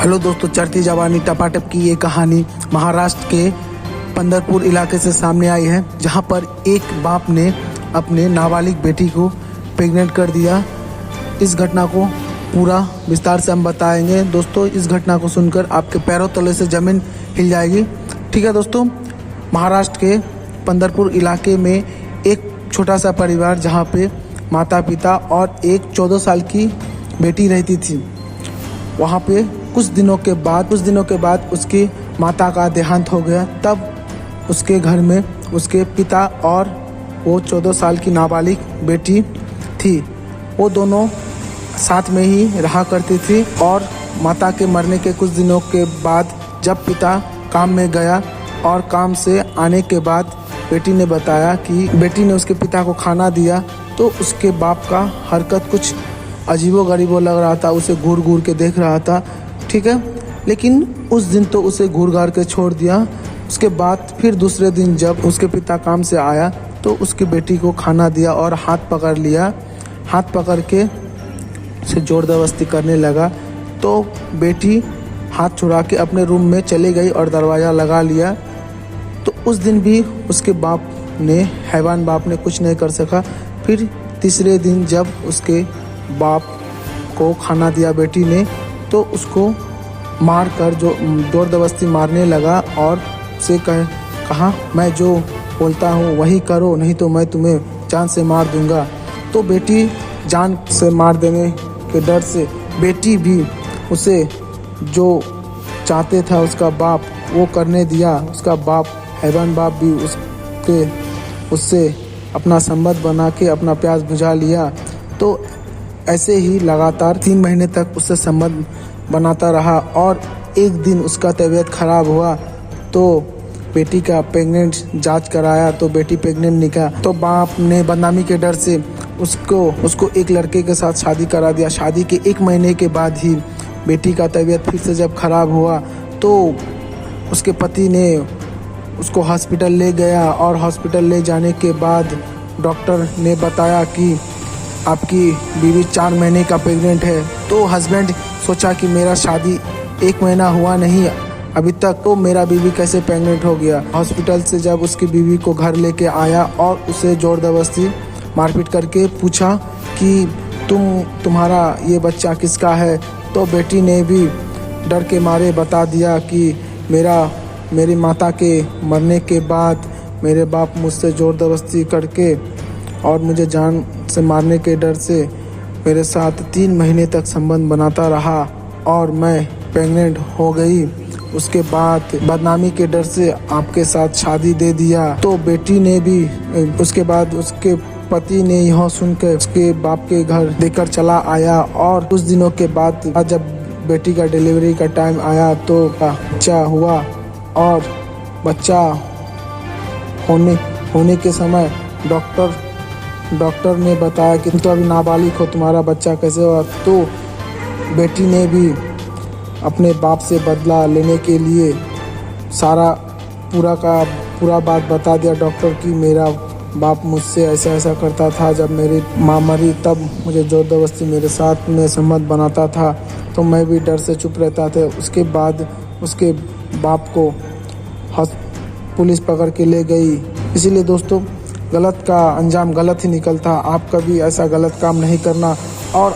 Hello दोस्तों, चढ़ती जवानी टपाटप की ये कहानी महाराष्ट्र के पंढरपुर इलाके से सामने आई है, जहां पर एक बाप ने अपने नाबालिग बेटी को प्रेग्नेंट कर दिया। इस घटना को पूरा विस्तार से हम बताएंगे। दोस्तों, इस घटना को सुनकर आपके पैरों तले से ज़मीन हिल जाएगी। ठीक है दोस्तों, महाराष्ट्र के पंढरपुर इलाके में एक छोटा सा परिवार, जहां पे माता पिता और एक 14 साल की बेटी रहती थी। वहाँ पे कुछ दिनों के बाद उसकी माता का देहांत हो गया। तब उसके घर में उसके पिता और वो 14 साल की नाबालिग बेटी थी। वो दोनों साथ में ही रहा करती थी। और माता के मरने के कुछ दिनों के बाद जब पिता काम में गया और काम से आने के बाद बेटी ने बताया कि बेटी ने उसके पिता को खाना दिया, तो उसके बाप का हरकत कुछ अजीबो गरीबो लग रहा था। उसे घूर घूर के देख रहा था। ठीक है, लेकिन उस दिन तो उसे घूर घार के छोड़ दिया। उसके बाद फिर दूसरे दिन जब उसके पिता काम से आया तो उसकी बेटी को खाना दिया और हाथ पकड़ लिया। हाथ पकड़ के उसे जोर जबरदस्ती करने लगा, तो बेटी हाथ छुड़ा के अपने रूम में चली गई और दरवाज़ा लगा लिया। तो उस दिन भी उसके हैवान बाप ने कुछ नहीं कर सका। फिर तीसरे दिन जब उसके बाप को खाना दिया बेटी ने, तो उसको मार कर जोर जबरदस्ती मारने लगा और उसे कहा मैं जो बोलता हूँ वही करो, नहीं तो मैं तुम्हें जान से मार दूंगा। तो बेटी जान से मार देने के डर से बेटी भी उसे जो चाहते था उसका बाप वो करने दिया। उसका बाप हैवान बाप भी उससे अपना संबंध बना के अपना प्यास बुझा लिया। तो ऐसे ही लगातार 3 महीने तक उससे संबंध बनाता रहा। और एक दिन उसका तबीयत खराब हुआ तो बेटी का प्रेग्नेंट जांच कराया, तो बेटी प्रेग्नेंट निकला। तो बाप ने बदनामी के डर से उसको एक लड़के के साथ शादी करा दिया। शादी के 1 महीने के बाद ही बेटी का तबीयत फिर से जब खराब हुआ तो उसके पति ने उसको हॉस्पिटल ले गया। और हॉस्पिटल ले जाने के बाद डॉक्टर ने बताया कि आपकी बीवी 4 महीने का प्रेग्नेंट है। तो हस्बैंड सोचा कि मेरा शादी 1 महीना हुआ नहीं अभी तक, तो मेरा बीवी कैसे प्रेग्नेंट हो गया। हॉस्पिटल से जब उसकी बीवी को घर लेके आया और उसे जोर जबरदस्ती मारपीट करके पूछा कि तुम्हारा ये बच्चा किसका है, तो बेटी ने भी डर के मारे बता दिया कि मेरी माता के मरने के बाद मेरे बाप मुझसे जोर जबरदस्ती करके और मुझे जान से मारने के डर से मेरे साथ 3 महीने तक संबंध बनाता रहा और मैं प्रेग्नेंट हो गई। उसके बाद बदनामी के डर से आपके साथ शादी दे दिया। तो बेटी ने भी उसके बाद उसके पति ने यह सुनकर उसके बाप के घर देकर चला आया। और कुछ दिनों के बाद जब बेटी का डिलीवरी का टाइम आया तो बच्चा हुआ। और बच्चा होने के समय डॉक्टर ने बताया कि तुम तो अभी नाबालिग हो, तुम्हारा बच्चा कैसे हुआ। तो बेटी ने भी अपने बाप से बदला लेने के लिए सारा पूरा बात बता दिया डॉक्टर की मेरा बाप मुझसे ऐसा करता था। जब मेरी माँ मरी तब मुझे जोर जबरदस्ती मेरे साथ में संबंध बनाता था, तो मैं भी डर से चुप रहता था। उसके बाद उसके बाप को पुलिस पकड़ के ले गई। इसीलिए दोस्तों, गलत का अंजाम गलत ही निकलता। आप कभी ऐसा गलत काम नहीं करना। और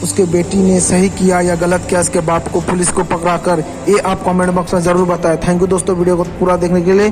उसके बेटी ने सही किया या गलत किया, उसके बाप को पुलिस को पकड़ा कर, ये आप कमेंट बॉक्स में ज़रूर बताएं। थैंक यू दोस्तों वीडियो को पूरा देखने के लिए।